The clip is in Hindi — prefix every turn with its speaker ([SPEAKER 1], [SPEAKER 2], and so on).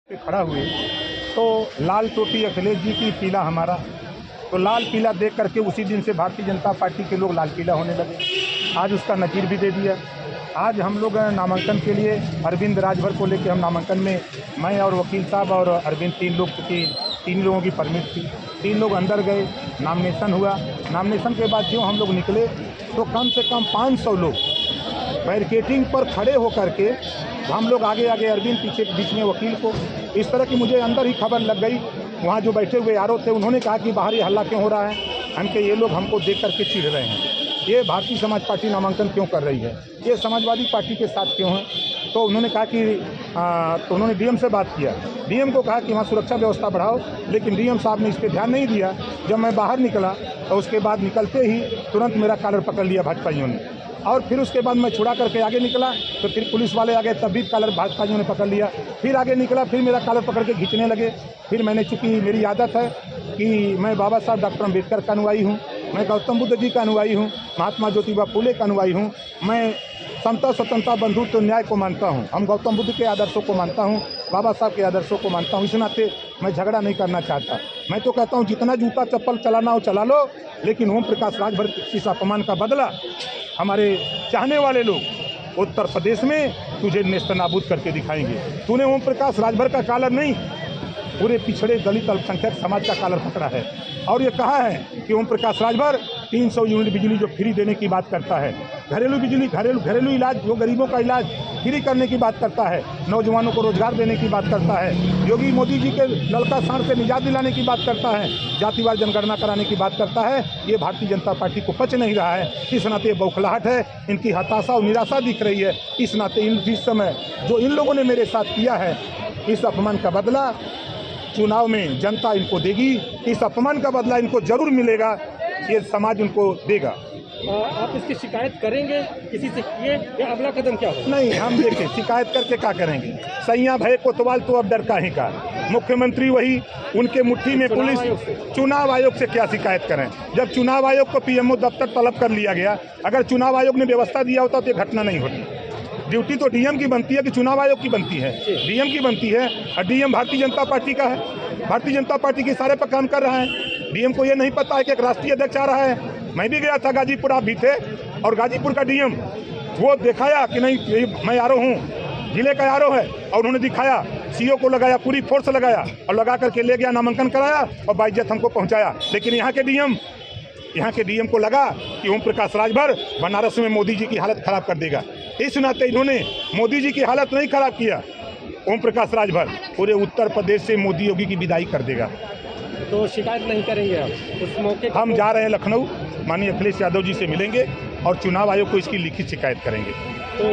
[SPEAKER 1] पे खड़ा हुए तो लाल टोपी अखिलेश जी की, पीला हमारा, तो लाल पीला देख करके उसी दिन से भारतीय जनता पार्टी के लोग लाल पीला होने लगे। आज उसका नज़ीर भी दे दिया। आज हम लोग नामांकन के लिए अरविंद राजभर को लेकर हम नामांकन में, मैं और वकील साहब और अरविंद, तीन लोगों की परमिट थी, 3 लोग अंदर गए, नामिनेशन हुआ। नामिनेशन के बाद जो हम लोग निकले तो कम से कम 500 लोग बैरिकेडिंग पर खड़े होकर के, हम लोग आगे आगे, अरविंद पीछे, बीच में वकील को। इस तरह की मुझे अंदर ही खबर लग गई। वहाँ जो बैठे हुए यारों थे उन्होंने कहा कि बाहर ये हल्ला क्यों हो रहा है, हमके ये लोग हमको देख करके चिढ़ रहे हैं, ये भारतीय समाज पार्टी नामांकन क्यों कर रही है, ये समाजवादी पार्टी के साथ क्यों है। तो उन्होंने कहा कि तो उन्होंने डीएम से बात किया, डीएम को कहा कि वहाँ सुरक्षा व्यवस्था बढ़ाओ, लेकिन डीएम साहब ने इस पर ध्यान नहीं दिया। जब मैं बाहर निकला तो उसके बाद निकलते ही तुरंत मेरा कॉलर पकड़ लिया भाजपाइयों ने, और फिर उसके बाद मैं छुड़ा करके आगे निकला तो फिर पुलिस वाले आ गए, तब भी कॉलर भाजपाइयों ने पकड़ लिया। फिर आगे निकला, फिर मेरा कॉलर पकड़ के खींचने लगे। फिर मैंने, चूँकि मेरी आदत है कि मैं बाबा साहब डॉक्टर अम्बेडकर का अनुयायी हूँ, मैं गौतम बुद्ध जी का अनुयायी हूँ, महात्मा ज्योतिबा फुले का अनुयायी हूँ, मैं समता, स्वतंत्रता, बंधुत्व, न्याय को मानता हूँ। हम गौतम बुद्ध के आदर्शों को मानता हूँ, बाबा साहब के आदर्शों को मानता हूँ। इस नाते मैं झगड़ा नहीं करना चाहता। मैं तो कहता हूँ जितना जूता चप्पल चलाना हो चला लो, लेकिन ओम प्रकाश राजभर इस अपमान का बदला हमारे चाहने वाले लोग उत्तर प्रदेश में तुझे नेस्तनाबूद करके दिखाएंगे। तूने ओम प्रकाश राजभर का कॉलर नहीं, पूरे पिछड़े दलित अल्पसंख्यक समाज का कॉलर पकड़ा है, और ये कहा है कि ओम प्रकाश राजभर 300 यूनिट बिजली जो फ्री देने की बात करता है, घरेलू बिजली, घरेलू इलाज, जो गरीबों का इलाज फ्री करने की बात करता है, नौजवानों को रोजगार देने की बात करता है, योगी मोदी जी के लड़का सांड से निजात दिलाने की बात करता है, जातिवार जनगणना कराने की बात करता है। ये भारतीय जनता पार्टी को पच नहीं रहा है। इस नाते बौखलाहट है, इनकी हताशा और निराशा दिख रही है। इस नाते इस समय जो इन लोगों ने मेरे साथ किया है, इस अपमान का बदला चुनाव में जनता इनको देगी। इस अपमान का बदला इनको जरूर मिलेगा, ये समाज उनको देगा।
[SPEAKER 2] आप इसकी शिकायत करेंगे किसी से, किए या अगला कदम क्या होगा?
[SPEAKER 1] नहीं, हम देखें शिकायत करके क्या करेंगे। सैया भय कोतवाल तो अब डर काहे का, मुख्यमंत्री वही, उनके मुट्ठी में पुलिस। चुनाव आयोग से क्या शिकायत करें, जब चुनाव आयोग को पीएमओ दफ्तर तलब कर लिया गया। अगर चुनाव आयोग ने व्यवस्था दिया होता तो ये घटना नहीं होती। ड्यूटी तो डीएम की बनती है कि चुनाव आयोग की बनती है? डीएम की बनती है, और डीएम भारतीय जनता पार्टी का है, भारतीय जनता पार्टी के इशारे पर काम कर रहा है। डीएम को ये नहीं पता है कि एक राष्ट्रीय अध्यक्ष आ रहा है। मैं भी गया था गाजीपुर, आप भी थे, और गाजीपुर का डीएम वो दिखाया कि नहीं मैं आरो हूँ, जिले का आरो है, और उन्होंने दिखाया, सीओ को लगाया, पूरी फोर्स लगाया, और लगा करके ले गया, नामांकन कराया और बाइज्जत हमको पहुँचाया। लेकिन यहाँ के डीएम को लगा कि ओम प्रकाश राजभर बनारस में मोदी जी की हालत खराब कर देगा। इस नाते इन्होंने मोदी जी की हालत नहीं खराब किया, ओम प्रकाश राजभर पूरे उत्तर प्रदेश से मोदी योगी की विदाई कर देगा।
[SPEAKER 2] तो शिकायत नहीं करेंगे आप उस मौके?
[SPEAKER 1] हम जा रहे हैं लखनऊ, माननीय अखिलेश यादव जी से मिलेंगे और चुनाव आयोग को इसकी लिखित शिकायत करेंगे।
[SPEAKER 2] तो